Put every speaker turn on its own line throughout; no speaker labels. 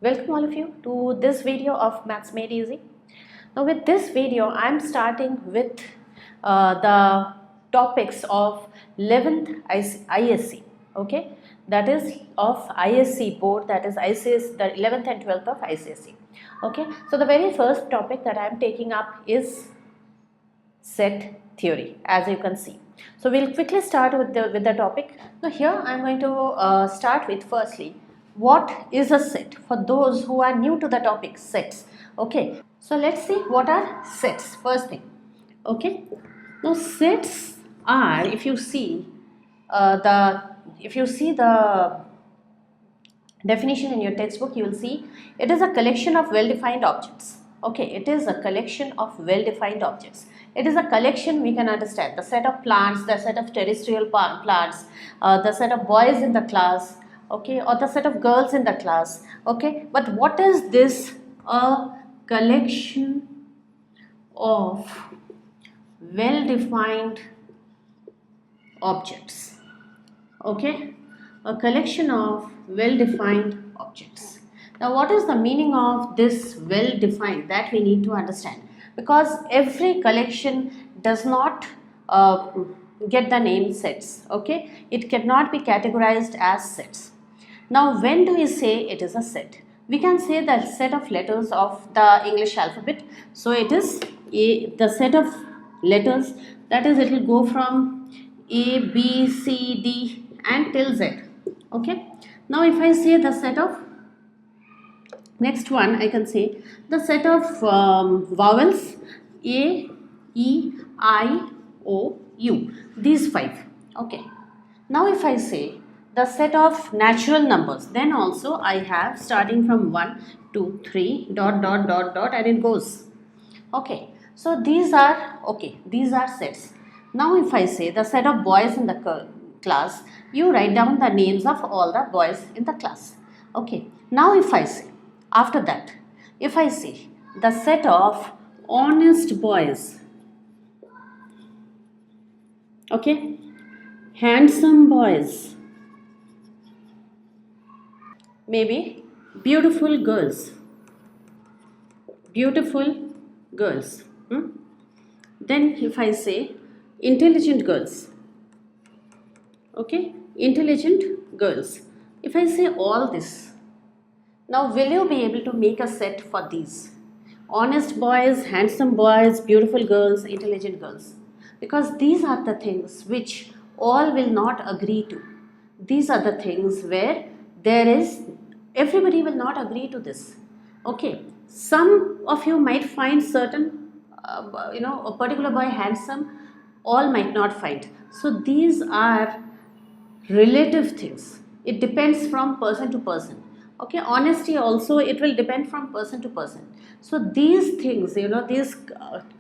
Welcome all of you to this video of Maths Made Easy. Now with this video I am starting with the topics of 11th ISC, okay, that is of ISC board, that is ICS, the 11th and 12th of ICSE. Okay, so the very first topic that I am taking up is set theory, as you can see. So we'll quickly start with the topic. Now here I am going to start with firstly what is a set for those who are new to the topic sets. Okay, so let's see what are sets first thing. Okay, now sets are, if you see the definition in your textbook, you will see it is a collection of well-defined objects. Okay, it is a collection of well-defined objects. It is a collection, we can understand, the set of plants, the set of terrestrial plants, the set of boys in the class, okay, or the set of girls in the class. Okay, but what is this? A collection of well-defined objects. Okay, a collection of well-defined objects. Now what is the meaning of this well-defined? That we need to understand, because every collection does not get the name sets. Okay, it cannot be categorized as sets. Now when do we say it is a set? We can say the set of letters of the English alphabet. So it is the set of letters, that is, it will go from A, B, C, D and till Z. Okay, now if I say the set of, next one I can say the set of vowels A, E, I, O, U, these 5. Okay, now if I say the set of natural numbers, then also I have starting from 1, 2, 3 dot dot dot dot and it goes. Okay, so these are, okay, these are sets. Now if I say the set of boys in the class, you write down the names of all the boys in the class. Okay, now if I say, after that, if I say the set of honest boys, okay, handsome boys, maybe beautiful girls, then if I say intelligent girls, okay, intelligent girls, if I say all this, now will you be able to make a set for these? Honest boys, handsome boys, beautiful girls, intelligent girls. Because these are the things which all will not agree to. These are the things where there is, everybody will not agree to this. Okay, some of you might find certain, a particular boy handsome, all might not find. So these are relative things. It depends from person to person. Okay, honesty also, it will depend from person to person. So these things, these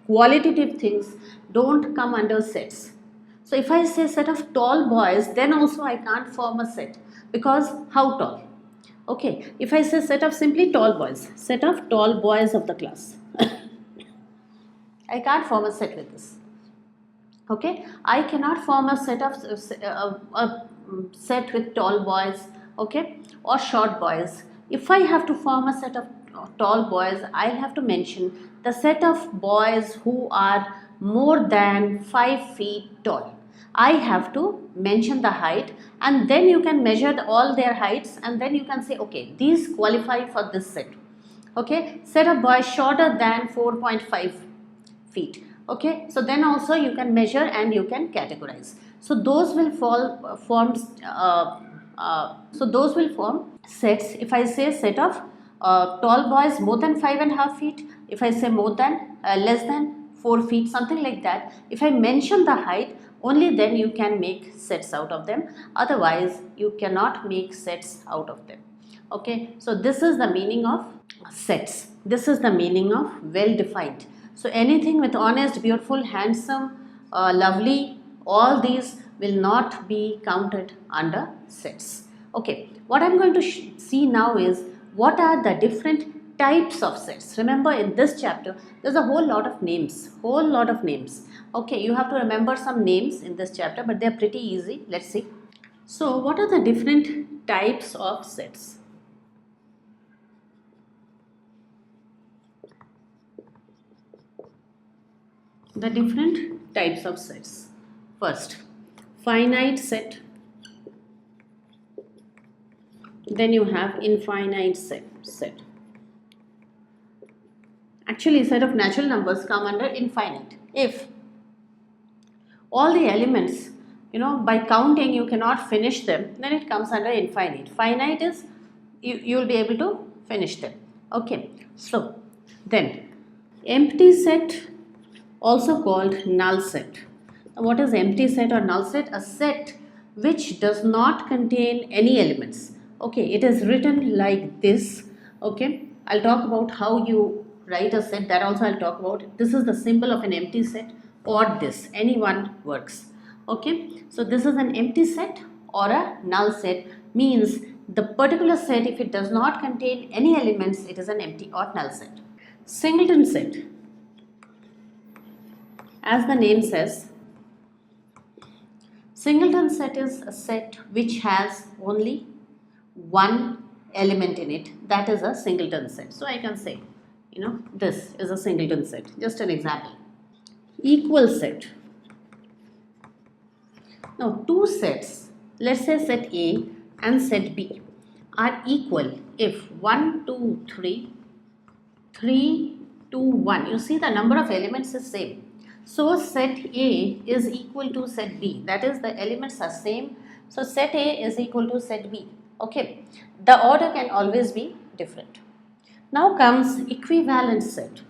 qualitative things don't come under sets. So if I say set of tall boys, then also I can't form a set, because how tall? Okay, if I say set of simply tall boys, set of tall boys of the class, I can't form a set with this. Okay, I cannot form a set of a set with tall boys, okay, or short boys. If I have to form a set of tall boys, I'll have to mention the set of boys who are more than 5 feet tall. I have to mention the height, and then you can measure all their heights, and then you can say, okay, these qualify for this set. Okay, set of boys shorter than 4.5 feet. Okay, so then also you can measure and you can categorize. So those will form sets. If I say set of tall boys more than 5.5 feet, if I say more than less than 4 feet, something like that, if I mention the height, only then you can make sets out of them. Otherwise you cannot make sets out of them. Okay, so this is the meaning of sets. This is the meaning of well defined. So anything with honest, beautiful, handsome, lovely, all these will not be counted under sets. Okay, what I am going to see now is what are the different types of sets. Remember, in this chapter there is a whole lot of names, Okay, you have to remember some names in this chapter, but they are pretty easy. Let's see. So what are the different types of sets? the different types of sets. First, finite set, then you have infinite set. Actually, set of natural numbers come under infinite. If all the elements, by counting you cannot finish them, then it comes under infinite. Finite is you will be able to finish them. Okay, so then empty set, also called null set. Now, what is empty set or null set? A set which does not contain any elements. Okay, it is written like this. Okay, I'll talk about how you write a set, that also I'll talk about. This is the symbol of an empty set, or this, any one works. Okay, so this is an empty set or a null set, means the particular set, if it does not contain any elements, it is an empty or null set. Singleton set, as the name says, singleton set is a set which has only one element in it, that is a singleton set. So I can say, this is a singleton set. Just an example. Equal set. Now two sets, let's say set A and set B, are equal if 1, 2, 3, 3, 2, 1. You see the number of elements is same. So set A is equal to set B, that is the elements are same. So set A is equal to set B. Okay, the order can always be different. Now comes equivalent set.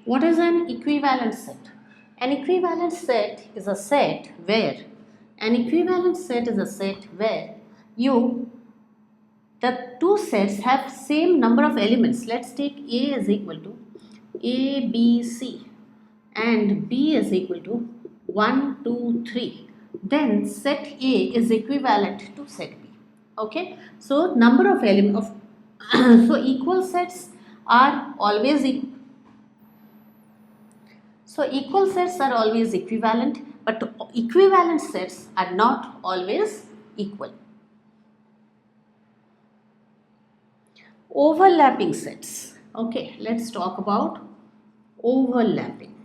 What is an equivalent set? An equivalent set is a set where the two sets have same number of elements. Let's take A is equal to A, B, C and B is equal to 1, 2, 3. Then set A is equivalent to set B. Okay, so number of elements of so equal sets are always equal. So equal sets are always equivalent, but equivalent sets are not always equal. Overlapping sets. Okay, let's talk about overlapping.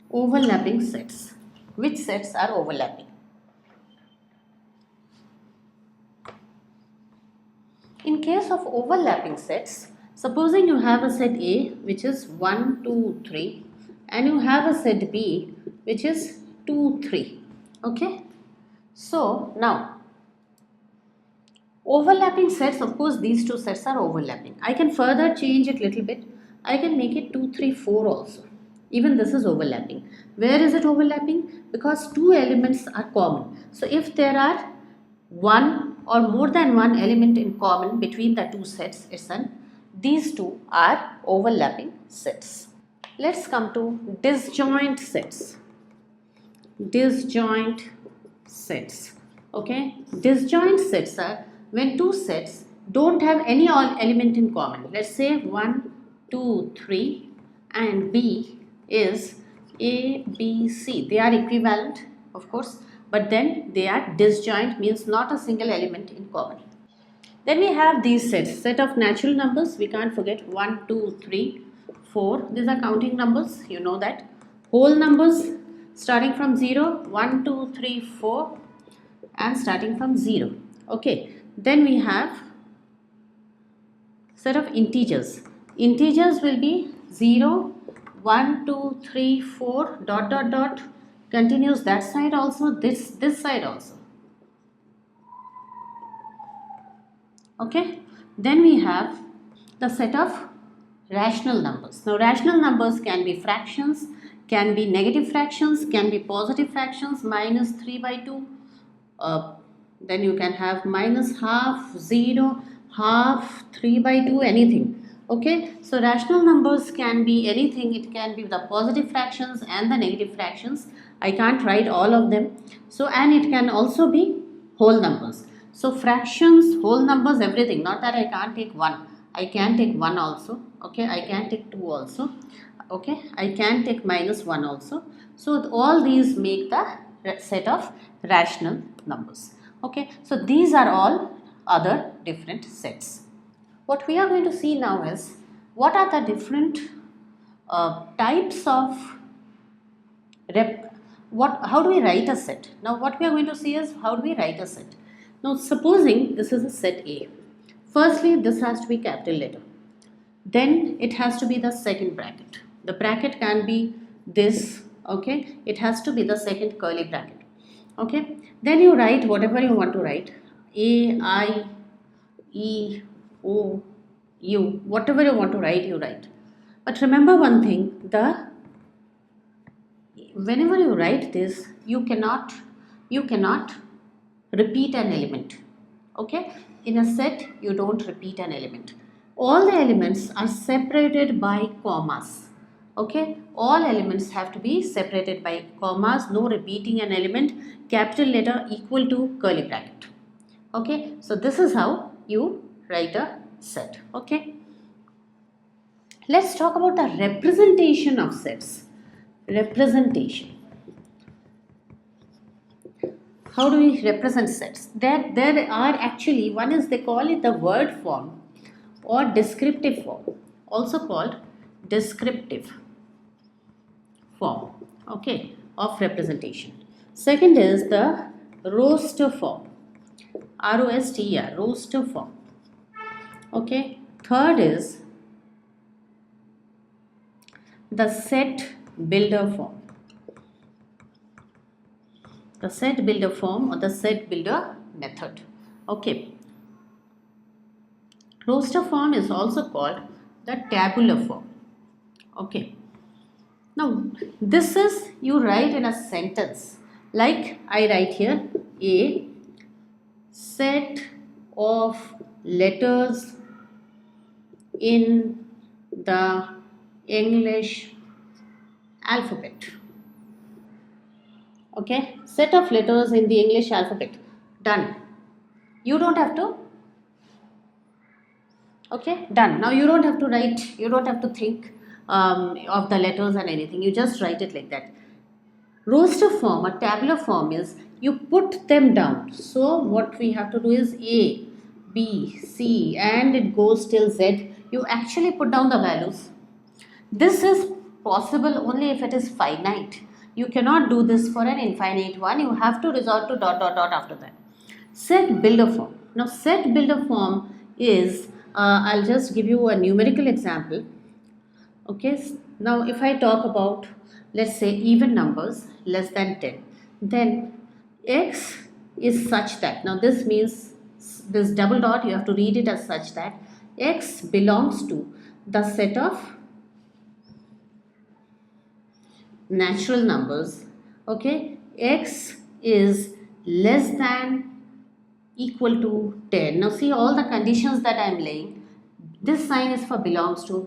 Overlapping sets. Which sets are overlapping? In case of overlapping sets, supposing you have a set A which is 1, 2, 3 and you have a set B which is 2, 3. Okay. So now overlapping sets, of course these two sets are overlapping. I can further change it little bit. I can make it 2, 3, 4 also. Even this is overlapping. Where is it overlapping? Because two elements are common. So if there are one or more than one element in common between the two sets, these two are overlapping sets. Let's come to disjoint sets. Disjoint sets. Okay, disjoint sets are when two sets don't have any element in common. Let's say 1, 2, 3 and B is A, B, C. They are equivalent, of course, but then they are disjoint, means not a single element in common. Then we have these sets, set of natural numbers. We can't forget 1, 2, 3, 4. These are counting numbers, you know that. Whole numbers starting from 0, 1, 2, 3, 4 and starting from 0. Okay, then we have set of integers. Integers will be 0, 1, 2, 3, 4, dot, dot, dot, continues that side also, this side also. Okay, then we have the set of rational numbers. Now rational numbers can be fractions, can be negative fractions, can be positive fractions, minus 3 by 2, then you can have minus half, 0, half, 3 by 2, anything. Okay, so rational numbers can be anything. It can be the positive fractions and the negative fractions. I can't write all of them. So, and it can also be whole numbers. So fractions, whole numbers, everything. Not that I can't take 1. I can take 1 also. Okay, I can take 2 also. Okay, I can take minus 1 also. So all these make the set of rational numbers. Okay, so these are all other different sets. What we are going to see now is what are the different types of how do we write a set? Now what we are going to see is how do we write a set. Now supposing this is a set A. Firstly, this has to be capital letter. Then it has to be the second bracket. The bracket can be this, okay? It has to be the second curly bracket, okay? Then you write whatever you want to write. A, I, E, O, U, whatever you want to write, you write. But remember one thing, whenever you write this, you cannot repeat an element, okay? In a set, you don't repeat an element. All the elements are separated by commas, okay? All elements have to be separated by commas, no repeating an element, capital letter equal to curly bracket, okay? So this is how you write a set, okay? Let's talk about the representation of sets. Representation. How do we represent sets? There are actually, one is they call it the word form or descriptive form, also called descriptive form, okay, of representation. Second is the roster form, R-O-S-T-E-R, roster form, okay. Third is the set builder form, the set builder form or the set builder method, okay. Roster form is also called the tabular form, okay. Now this is you write in a sentence, like I write here a set of letters in the English alphabet, okay, set of letters in the English alphabet, done. You don't have to, okay, done. Now you don't have to write, you don't have to think of the letters and anything, you just write it like that. Roster form or tabular form is you put them down. So what we have to do is A, B, C and it goes till Z. You actually put down the values. This is possible only if it is finite. You cannot do this for an infinite one. You have to resort to dot dot dot after that. Set builder form. Now set builder form is, I'll just give you a numerical example. Okay, now if I talk about, let's say, even numbers less than 10, then x is such that, now this means this double dot, you have to read it as such that x belongs to the set of natural numbers, okay, x is less than equal to 10. Now see all the conditions that I am laying. This sign is for belongs to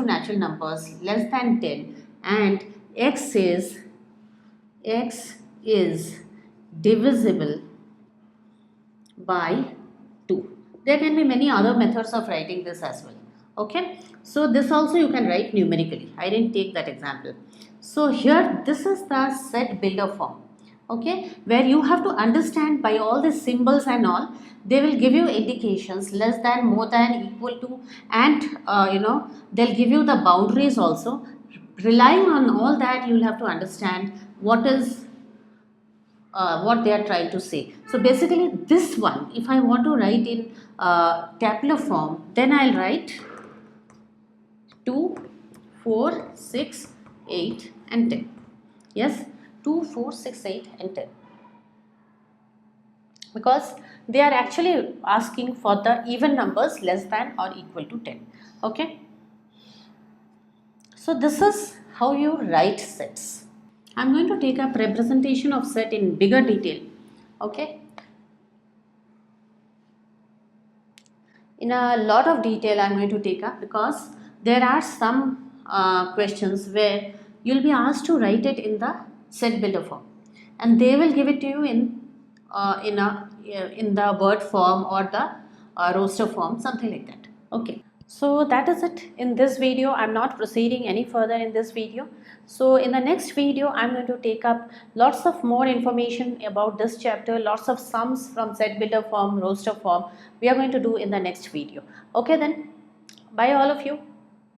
natural numbers less than 10 and x is divisible by 2. There can be many other methods of writing this as well, okay. So this also you can write numerically. I didn't take that example. So here this is the set builder form, okay, where you have to understand by all the symbols and all, they will give you indications less than, more than, equal to, and they'll give you the boundaries also. Relying on all that, you will have to understand what is what they are trying to say. So basically this one, if I want to write in tabular form, then I'll write 2, 4, 6, 8 and 10. Yes, 2, 4, 6, 8 and 10. Because they are actually asking for the even numbers less than or equal to 10. Okay. So this is how you write sets. I am going to take up representation of set in bigger detail. Okay. In a lot of detail I am going to take up, because there are some questions where you will be asked to write it in the set builder form, and they will give it to you in the word form or the roster form, something like that. Okay. So that is it in this video. I'm not proceeding any further in this video. So in the next video, I'm going to take up lots of more information about this chapter, lots of sums from set builder form, roster form we are going to do in the next video. Okay then, bye all of you.